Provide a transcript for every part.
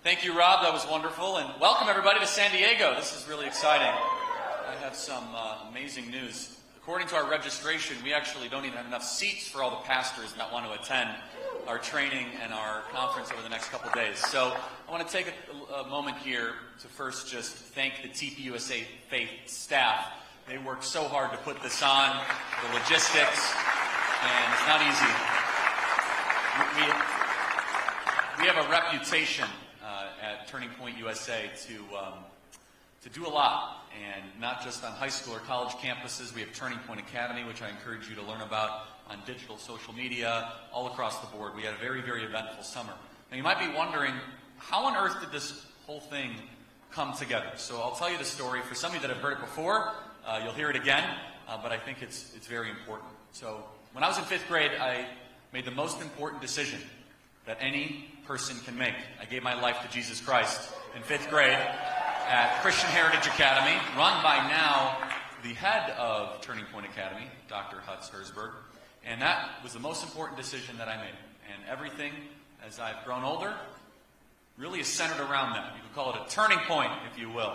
Thank you, Rob. That was wonderful. And welcome, everybody, to San Diego. This is really exciting. I have some amazing news. According to our registration, we actually don't even have enough seats for all the pastors that want to attend our training and our conference over the next couple of days. So I want to take a moment here to first just thank the TPUSA Faith staff. They worked so hard to put this on, the logistics, and it's not easy. We have a reputation at Turning Point USA to do a lot, and not just on high school or college campuses. We have Turning Point Academy, which I encourage you to learn about on digital social media, all across the board. We had a very, very eventful summer. Now you might be wondering, how on earth did this whole thing come together? So I'll tell you the story. For some of you that have heard it before, you'll hear it again, but I think it's very important. So when I was in 5th grade, I made the most important decision that any person can make. I gave my life to Jesus Christ in 5th grade at Christian Heritage Academy, run by now the head of Turning Point Academy, Dr. Hutz Herzberg. And that was the most important decision that I made. And everything, as I've grown older, really is centered around that. You could call it a turning point, if you will.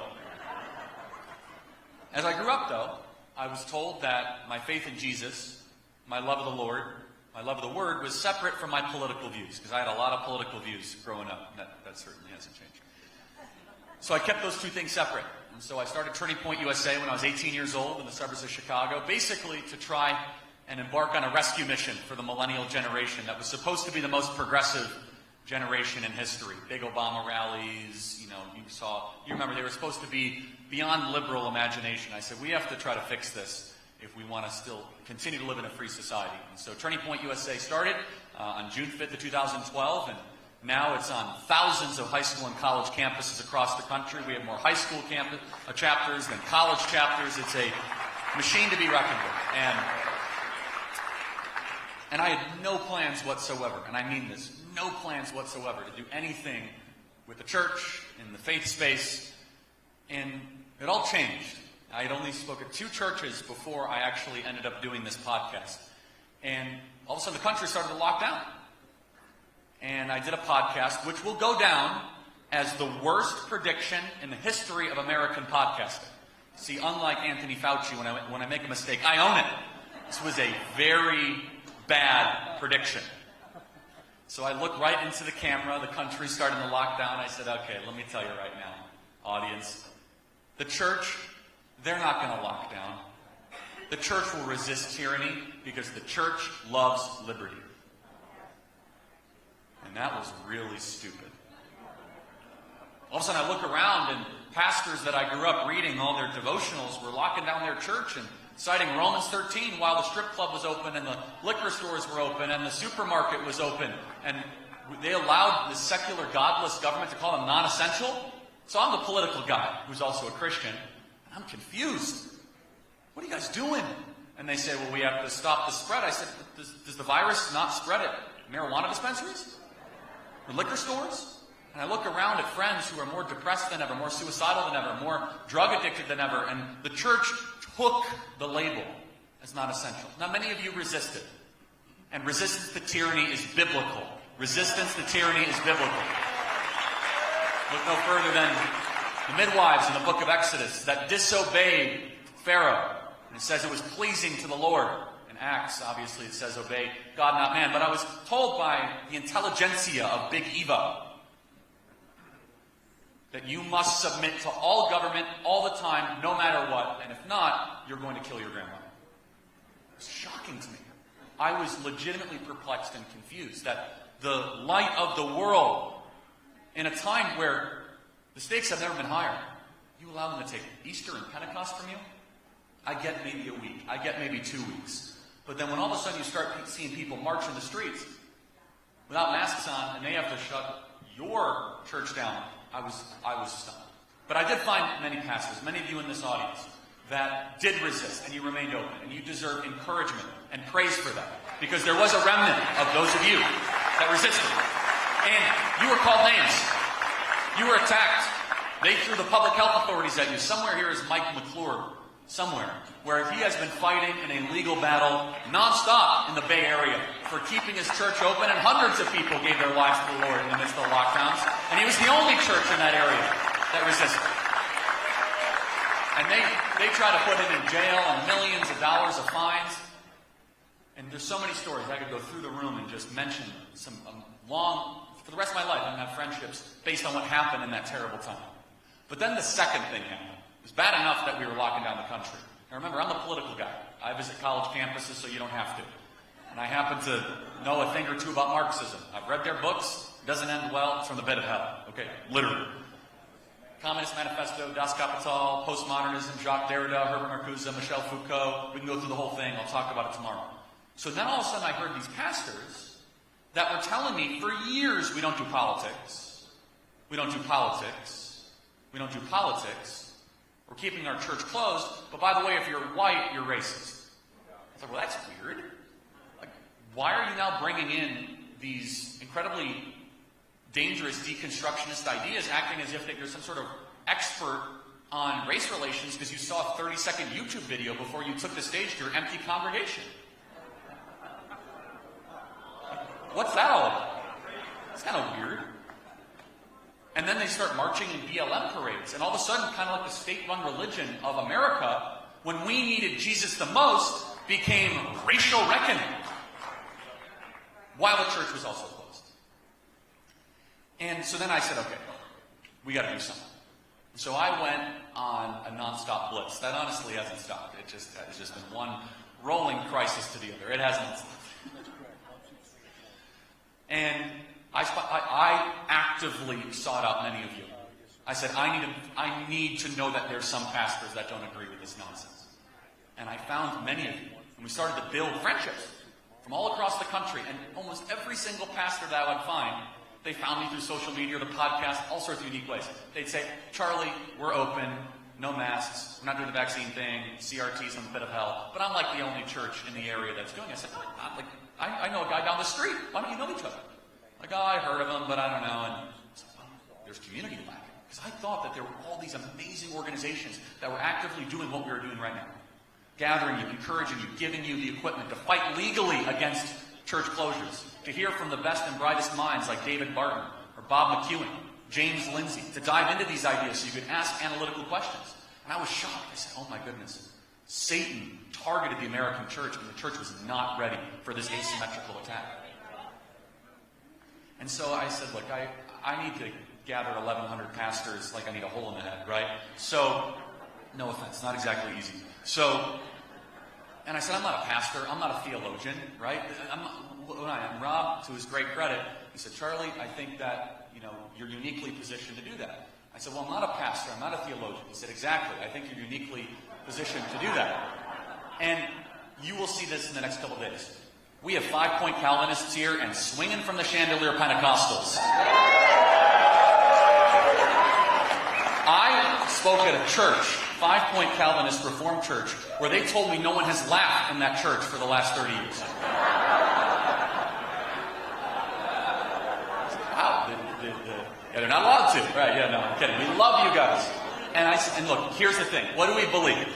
As I grew up, though, I was told that my faith in Jesus, my love of the Lord, my love of the Word was separate from my political views, because I had a lot of political views growing up. That certainly hasn't changed. So I kept those two things separate. And so I started Turning Point USA when I was 18 years old in the suburbs of Chicago, basically to try and embark on a rescue mission for the millennial generation that was supposed to be the most progressive generation in history. Big Obama rallies, you remember they were supposed to be beyond liberal imagination. I said, we have to try to fix this if we want to still continue to live in a free society. And so Turning Point USA started on June 5th of 2012, and now it's on thousands of high school and college campuses across the country. We have more high school chapters than college chapters. It's a machine to be reckoned with. And I had no plans whatsoever, and I mean this, no plans whatsoever to do anything with the church, in the faith space, and it all changed. I had only spoken at 2 churches before I actually ended up doing this podcast. And all of a sudden the country started to lock down. And I did a podcast which will go down as the worst prediction in the history of American podcasting. See, unlike Anthony Fauci, when I make a mistake, I own it. This was a very bad prediction. So I looked right into the camera. The country's starting to lock down. I said, okay, let me tell you right now, audience, the church, they're not going to lock down. The church will resist tyranny because the church loves liberty. And that was really stupid. All of a sudden I look around and pastors that I grew up reading all their devotionals were locking down their church and citing Romans 13 while the strip club was open and the liquor stores were open and the supermarket was open. And they allowed the secular, godless government to call them non-essential. So I'm the political guy who's also a Christian. And I'm confused. What are you guys doing? And they say, well, we have to stop the spread. I said, does the virus not spread at marijuana dispensaries? Or liquor stores? And I look around at friends who are more depressed than ever, more suicidal than ever, more drug addicted than ever, and the church took the label as not essential. Now, many of you resisted. And resistance to tyranny is biblical. Resistance to tyranny is biblical. Look no further than the midwives in the book of Exodus that disobeyed Pharaoh. And it says it was pleasing to the Lord. In Acts, obviously, it says obey God, not man. But I was told by the intelligentsia of Big Eva that you must submit to all government all the time, no matter what. And if not, you're going to kill your grandmother. It was shocking to me. I was legitimately perplexed and confused that the light of the world, in a time where the stakes have never been higher, you allow them to take Easter and Pentecost from you? I get maybe a week. I get maybe 2 weeks. But then when all of a sudden you start seeing people march in the streets without masks on and they have to shut your church down, I was stunned. But I did find many pastors, many of you in this audience, that did resist and you remained open. And you deserve encouragement and praise for that. Because there was a remnant of those of you that resisted. And you were called names. You were attacked. They threw the public health authorities at you. Somewhere here is Mike McClure somewhere where he has been fighting in a legal battle nonstop in the Bay Area for keeping his church open, and hundreds of people gave their lives to the Lord in the midst of the lockdowns. And he was the only church in that area that resisted. And they try to put him in jail and millions of dollars of fines. And there's so many stories. I could go through the room and just mention some for the rest of my life, I'm going to have friendships based on what happened in that terrible time. But then the second thing happened. It was bad enough that we were locking down the country. Now remember, I'm the political guy. I visit college campuses so you don't have to. And I happen to know a thing or two about Marxism. I've read their books. It doesn't end well. It's from the pit of hell. Okay, literally. Communist Manifesto, Das Kapital, Postmodernism, Jacques Derrida, Herbert Marcuse, Michel Foucault. We can go through the whole thing. I'll talk about it tomorrow. So then all of a sudden I heard these pastors that were telling me for years, we don't do politics. We don't do politics. We don't do politics. We're keeping our church closed. But by the way, if you're white, you're racist. I was like, well, that's weird. Like, why are you now bringing in these incredibly dangerous deconstructionist ideas, acting as if that you're some sort of expert on race relations because you saw a 30-second YouTube video before you took the stage to your empty congregation? What's that all about? It's kind of weird. And then they start marching in BLM parades. And all of a sudden, kind of like the state-run religion of America, when we needed Jesus the most, became racial reckoning. While the church was also closed. And so then I said, okay, we got to do something. So I went on a nonstop blitz. That honestly hasn't stopped. It has just been one rolling crisis to the other. It hasn't stopped. And I actively sought out many of you. I said, I need to know that there's some pastors that don't agree with this nonsense. And I found many of you. And we started to build friendships from all across the country. And almost every single pastor that I would find, they found me through social media or the podcast, all sorts of unique ways. They'd say, Charlie, we're open, no masks, we're not doing the vaccine thing, CRT's in the pit of hell. But I'm like the only church in the area that's doing it. I said, no, I'm not. I know a guy down the street. Why don't you know each other? Like, oh, I heard of him, but I don't know. And I said, well, there's community lacking. Because I thought that there were all these amazing organizations that were actively doing what we were doing right now. Gathering you, encouraging you, giving you the equipment to fight legally against church closures. To hear from the best and brightest minds like David Barton or Bob McEwen, James Lindsay. To dive into these ideas so you could ask analytical questions. And I was shocked. I said, oh my goodness. Satan targeted the American church, and the church was not ready for this asymmetrical attack. And so I said, look, I need to gather 1,100 pastors like I need a hole in the head, right? So, no offense, not exactly easy. So, and I said, I'm not a pastor, I'm not a theologian, right? I'm Rob, to his great credit, he said, Charlie, I think that, you're uniquely positioned to do that. I said, well, I'm not a pastor, I'm not a theologian. He said, exactly, I think you're uniquely positioned to do that. And you will see this in the next couple of days. We have 5-point Calvinists here and swinging from the chandelier Pentecostals. I spoke at a church, 5-point Calvinist Reformed church, where they told me no one has laughed in that church for the last 30 years. Wow, they're not allowed to. Right, yeah, no, I'm kidding. We love you guys. And look, here's the thing. What do we believe?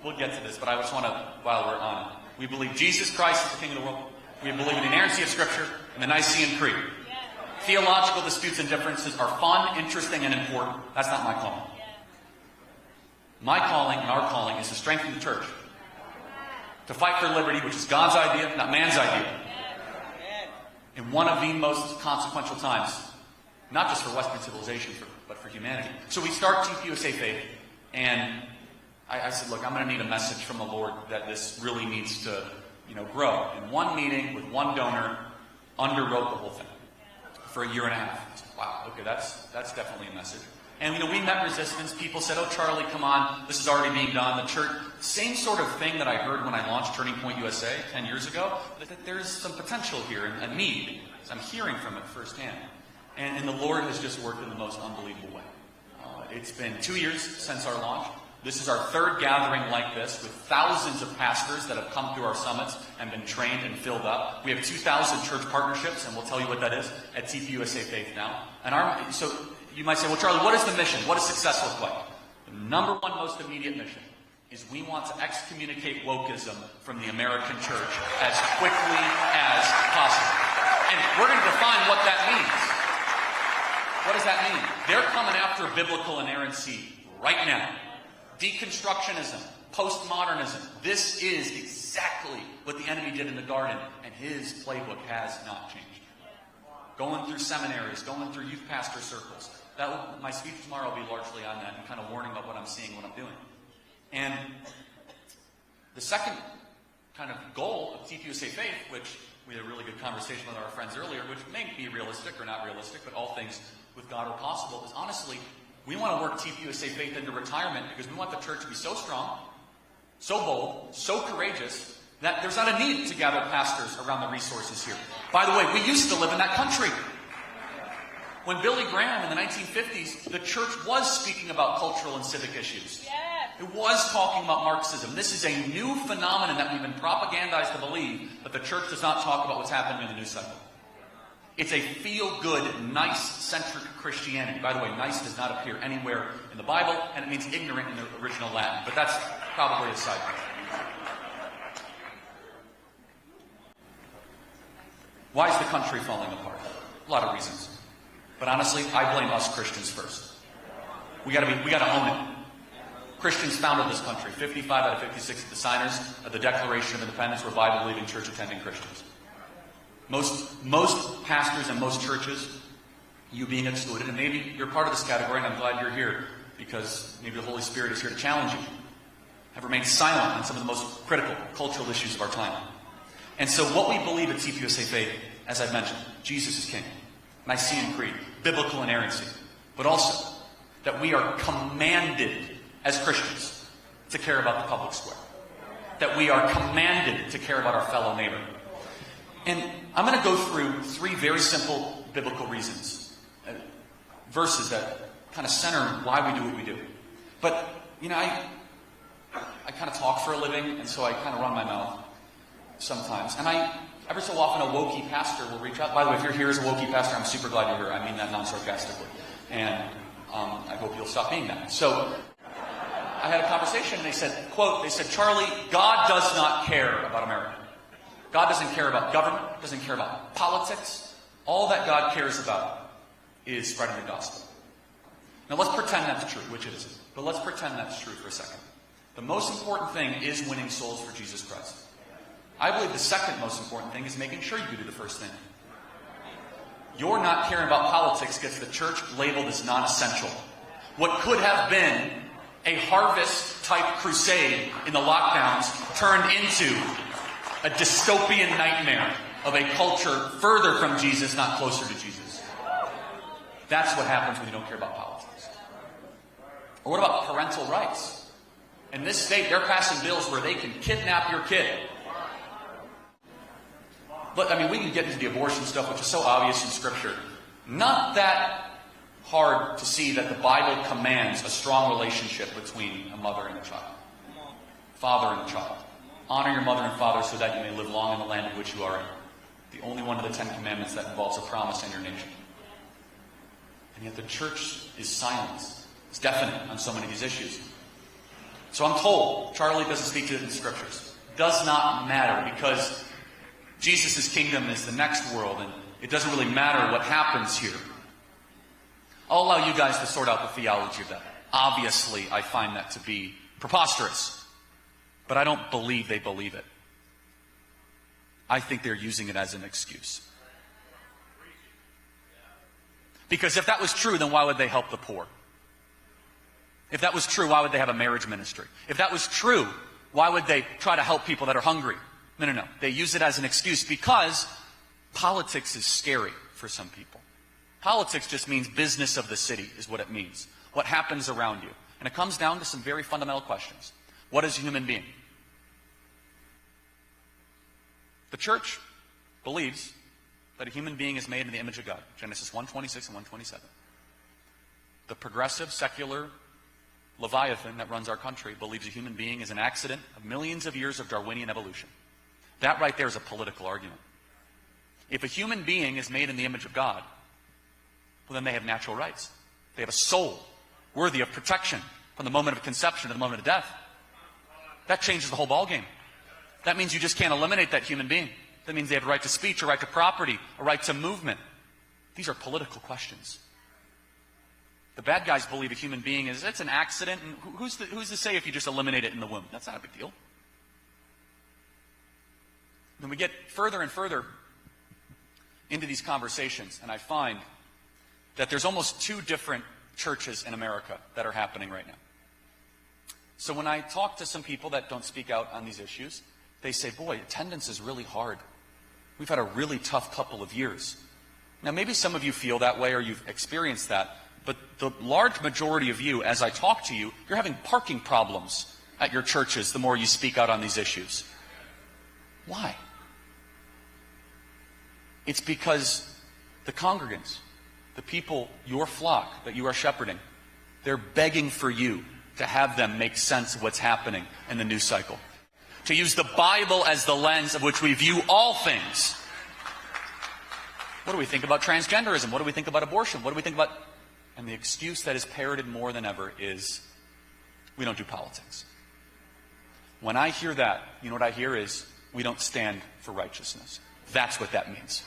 We'll get to this, but I just want to, while we're on it. We believe Jesus Christ is the King of the world. We believe in the inerrancy of Scripture and the Nicene Creed. Theological disputes and differences are fun, interesting, and important. That's not my calling. My calling and our calling is to strengthen the church. To fight for liberty, which is God's idea, not man's idea. In one of the most consequential times, not just for Western civilization, but for humanity. So we start TPUSA Faith, and I said, look, I'm going to need a message from the Lord that this really needs to, grow. In one meeting with one donor, underwrote the whole thing for a year and a half. I said, wow, okay, that's definitely a message. And, we met resistance. People said, oh, Charlie, come on, this is already being done. The church, same sort of thing that I heard when I launched Turning Point USA 10 years ago, that there's some potential here and a need. So I'm hearing from it firsthand. And the Lord has just worked in the most unbelievable way. It's been 2 years since our launch. This is our third gathering like this with thousands of pastors that have come through our summits and been trained and filled up. We have 2,000 church partnerships, and we'll tell you what that is at TPUSA Faith now. And so you might say, well, Charlie, what is the mission? What does success look like? The number one most immediate mission is we want to excommunicate wokeism from the American church as quickly as possible. And we're going to define what that means. What does that mean? They're coming after biblical inerrancy right now. Deconstructionism, postmodernism. This is exactly what the enemy did in the garden, and his playbook has not changed. Going through seminaries, going through youth pastor circles. My speech tomorrow will be largely on that and kind of warning about what I'm seeing, what I'm doing. And the second kind of goal of TPUSA Faith, which we had a really good conversation with our friends earlier, which may be realistic or not realistic, but all things with God are possible, is honestly, we want to work TPUSA Faith into retirement because we want the church to be so strong, so bold, so courageous, that there's not a need to gather pastors around the resources here. By the way, we used to live in that country. When Billy Graham in the 1950s, the church was speaking about cultural and civic issues. It was talking about Marxism. This is a new phenomenon that we've been propagandized to believe, but the church does not talk about what's happening in the news cycle. It's a feel-good, nice-centric Christianity. By the way, nice does not appear anywhere in the Bible, and it means ignorant in the original Latin. But that's probably a side note. Why is the country falling apart? A lot of reasons. But honestly, I blame us Christians first. We gotta own it. Christians founded this country. 55 out of 56 of the signers of the Declaration of Independence were Bible-believing, church-attending Christians. Most pastors and most churches, you being excluded, and maybe you're part of this category, and I'm glad you're here because maybe the Holy Spirit is here to challenge you, have remained silent on some of the most critical cultural issues of our time. And so what we believe at TPUSA Faith, as I've mentioned, Jesus is King, Nicene Creed, biblical inerrancy, but also that we are commanded as Christians to care about the public square, that we are commanded to care about our fellow neighbor. And I'm going to go through three very simple biblical reasons, verses that kind of center why we do what we do. But, you know, I kind of talk for a living, and so I kind of run my mouth sometimes. And every so often a wokey pastor will reach out. By the way, if you're here as a wokey pastor, I'm super glad you're here. I mean that non-sarcastically. And I hope you'll stop being that. So I had a conversation, and they said, quote, they said, Charlie, God does not care about America. God doesn't care about government, doesn't care about politics. All that God cares about is spreading the gospel. Now let's pretend that's true, which it isn't. But let's pretend that's true for a second. The most important thing is winning souls for Jesus Christ. I believe the second most important thing is making sure you do the first thing. Your not caring about politics gets the church labeled as non-essential. What could have been a harvest-type crusade in the lockdowns turned into a dystopian nightmare of a culture further from Jesus, not closer to Jesus. That's what happens when you don't care about politics. Or what about parental rights? In this state, they're passing bills where they can kidnap your kid. But, I mean, we can get into the abortion stuff, which is so obvious in Scripture. Not that hard to see that the Bible commands a strong relationship between a mother and a child. Father and a child. Honor your mother and father so that you may live long in the land in which you are in. The only one of the 10 Commandments that involves a promise in your nation. And yet the church is silent. It's definite on so many of these issues. So I'm told, Charlie doesn't speak to it in the Scriptures. Does not matter, because Jesus' kingdom is the next world, and it doesn't really matter what happens here. I'll allow you guys to sort out the theology of that. Obviously, I find that to be preposterous. But I don't believe they believe it. I think they're using it as an excuse. Because if that was true, then why would they help the poor? If that was true, why would they have a marriage ministry? If that was true, why would they try to help people that are hungry? No. They use it as an excuse because politics is scary for some people. Politics just means business of the city is what it means. What happens around you. And it comes down to some very fundamental questions. What is a human being? The church believes that a human being is made in the image of God. Genesis 1:26 and 1:27. The progressive, secular Leviathan that runs our country believes a human being is an accident of millions of years of Darwinian evolution. That right there is a political argument. If a human being is made in the image of God, well, then they have natural rights. They have a soul worthy of protection from the moment of conception to the moment of death. That changes the whole ballgame. That means you just can't eliminate that human being. That means they have a right to speech, a right to property, a right to movement. These are political questions. The bad guys believe a human being is, it's an accident, and who's to say if you just eliminate it in the womb? That's not a big deal. Then we get further and further into these conversations, and I find that there's almost two different churches in America that are happening right now. So when I talk to some people that don't speak out on these issues, they say, boy, attendance is really hard. We've had a really tough couple of years. Now, maybe some of you feel that way or you've experienced that, but the large majority of you, as I talk to you, you're having parking problems at your churches the more you speak out on these issues. Why? It's because the congregants, the people, your flock that you are shepherding, they're begging for you to have them make sense of what's happening in the news cycle. To use the Bible as the lens of which we view all things. What do we think about transgenderism? What do we think about abortion? What do we think about... And the excuse that is parroted more than ever is, we don't do politics. When I hear that, you know what I hear is, we don't stand for righteousness. That's what that means.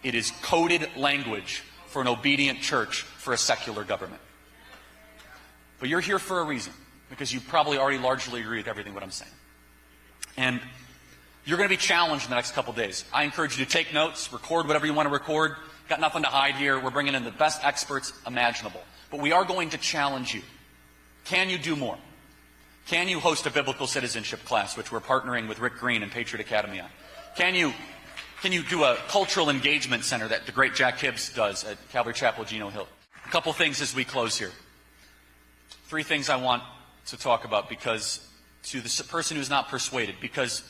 It is coded language for an obedient church for a secular government. But you're here for a reason, because you probably already largely agree with everything what I'm saying. And you're going to be challenged in the next couple days. I encourage you to take notes, record whatever you want to record. Got nothing to hide here. We're bringing in the best experts imaginable. But we are going to challenge you. Can you do more? Can you host a biblical citizenship class, which we're partnering with Rick Green and Patriot Academy on? Can you do a cultural engagement center that the great Jack Hibbs does at Calvary Chapel, Geno Hill? A couple things as we close here. 3 things I want to talk about, because to the person who's not persuaded, because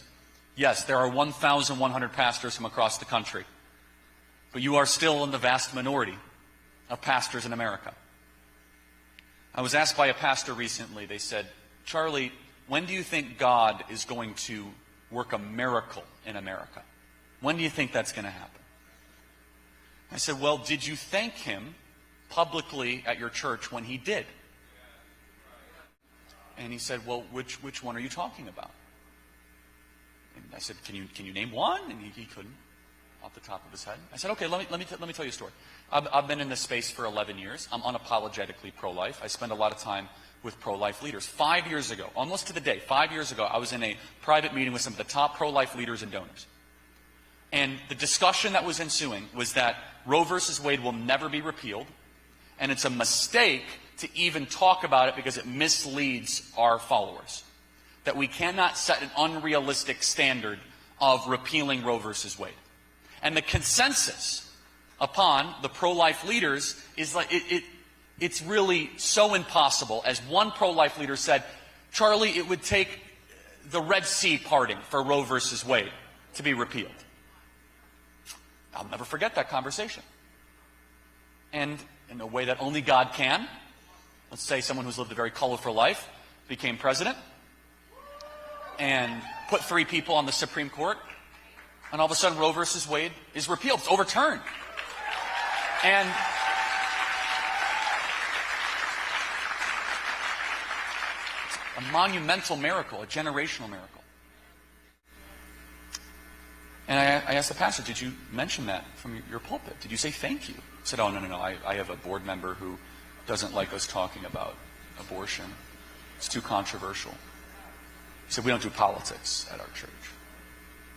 yes, there are 1,100 pastors from across the country, but you are still in the vast minority of pastors in America. I was asked by a pastor recently, they said, Charlie, when do you think God is going to work a miracle in America? When do you think that's going to happen? I said, well, did you thank him publicly at your church when he did? And he said, well, which one are you talking about? And I said, can you name one? And he couldn't, off the top of his head. I said, okay, let me tell you a story. I've been in this space for 11 years. I'm unapologetically pro-life. I spend a lot of time with pro-life leaders. 5 years ago, almost to the day, 5 years ago, I was in a private meeting with some of the top pro-life leaders and donors. And the discussion that was ensuing was that Roe versus Wade will never be repealed, and it's a mistake to even talk about it because it misleads our followers. That we cannot set an unrealistic standard of repealing Roe versus Wade. And the consensus upon the pro-life leaders is like, it's really so impossible. As one pro-life leader said, Charlie, it would take the Red Sea parting for Roe versus Wade to be repealed. I'll never forget that conversation. And in a way that only God can, let's say someone who's lived a very colorful life became president and put 3 people on the Supreme Court, and all of a sudden Roe versus Wade is repealed. It's overturned. And it's a monumental miracle, a generational miracle. And I asked the pastor, did you mention that from your pulpit? Did you say thank you? He said, oh, no. I have a board member who doesn't like us talking about abortion. It's too controversial. He said, we don't do politics at our church.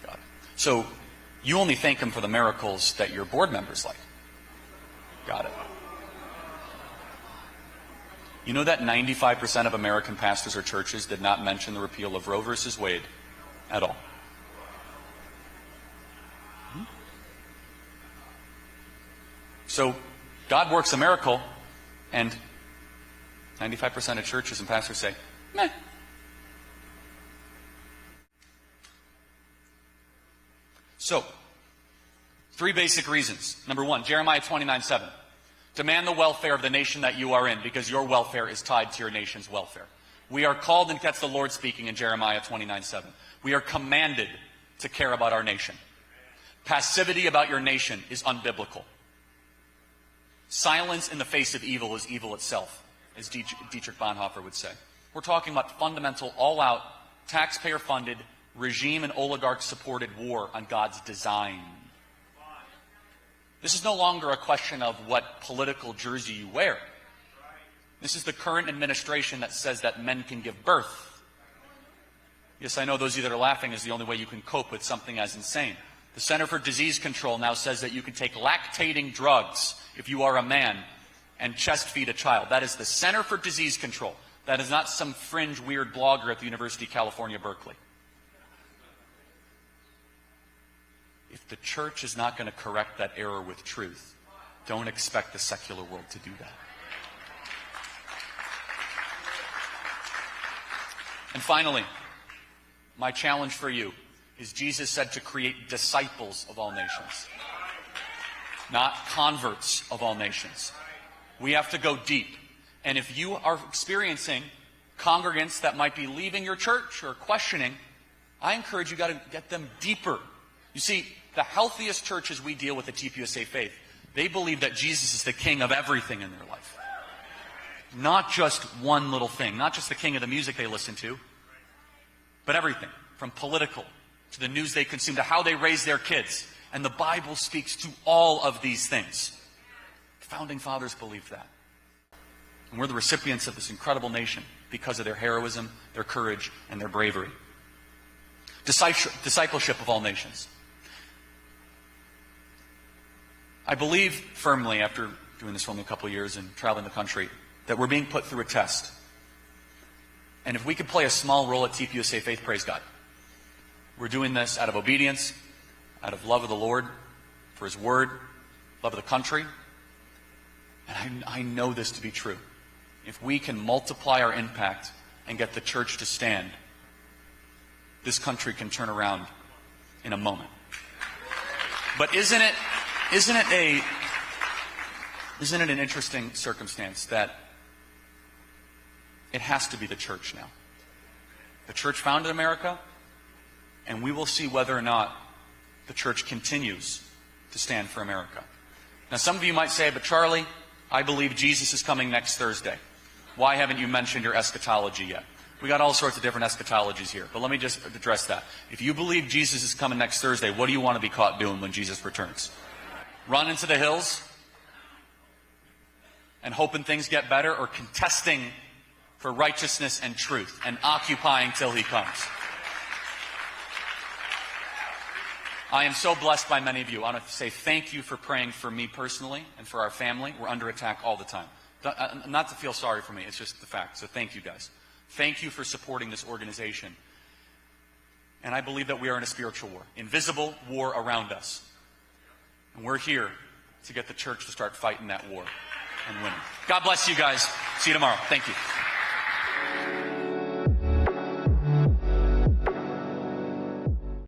Got it. So you only thank him for the miracles that your board members like. Got it. You know that 95% of American pastors or churches did not mention the repeal of Roe versus Wade at all. So God works a miracle, and 95% of churches and pastors say, meh. So, 3 basic reasons. Number 1, Jeremiah 29:7. Demand the welfare of the nation that you are in, because your welfare is tied to your nation's welfare. We are called, and that's the Lord speaking in Jeremiah 29:7. We are commanded to care about our nation. Passivity about your nation is unbiblical. Silence in the face of evil is evil itself, as Dietrich Bonhoeffer would say. We're talking about fundamental, all-out, taxpayer-funded, regime and oligarch-supported war on God's design. This is no longer a question of what political jersey you wear. This is the current administration that says that men can give birth. Yes, I know those of you that are laughing is the only way you can cope with something as insane. The Center for Disease Control now says that you can take lactating drugs if you are a man and chest feed a child. That is the Center for Disease Control. That is not some fringe weird blogger at the University of California, Berkeley. If the church is not going to correct that error with truth, don't expect the secular world to do that. And finally, my challenge for you is Jesus said to create disciples of all nations, not converts of all nations. We have to go deep. And if you are experiencing congregants that might be leaving your church or questioning, I encourage you got to get them deeper. You see, the healthiest churches we deal with at TPUSA Faith, they believe that Jesus is the king of everything in their life. Not just one little thing, not just the king of the music they listen to, but everything, from political to the news they consume to how they raise their kids. And the Bible speaks to all of these things. Founding fathers believed that. And we're the recipients of this incredible nation because of their heroism, their courage, and their bravery. Discipleship of all nations. I believe firmly, after doing this for only a couple of years and traveling the country, that we're being put through a test. And if we could play a small role at TPUSA Faith, praise God. We're doing this out of obedience, out of love of the Lord, for His Word, love of the country. And I know this to be true. If we can multiply our impact and get the church to stand, this country can turn around in a moment. But isn't it an interesting circumstance that it has to be the church now? The church founded America, and we will see whether or not the church continues to stand for America. Now, some of you might say, but Charlie, I believe Jesus is coming next Thursday. Why haven't you mentioned your eschatology yet? We got all sorts of different eschatologies here, but let me just address that. If you believe Jesus is coming next Thursday, what do you want to be caught doing when Jesus returns? Run into the hills and hoping things get better, or contesting for righteousness and truth and occupying till He comes? I am so blessed by many of you. I want to say thank you for praying for me personally and for our family. We're under attack all the time. Not to feel sorry for me, it's just the fact. So thank you guys. Thank you for supporting this organization. And I believe that we are in a spiritual war, invisible war around us. And we're here to get the church to start fighting that war and winning. God bless you guys. See you tomorrow. Thank you.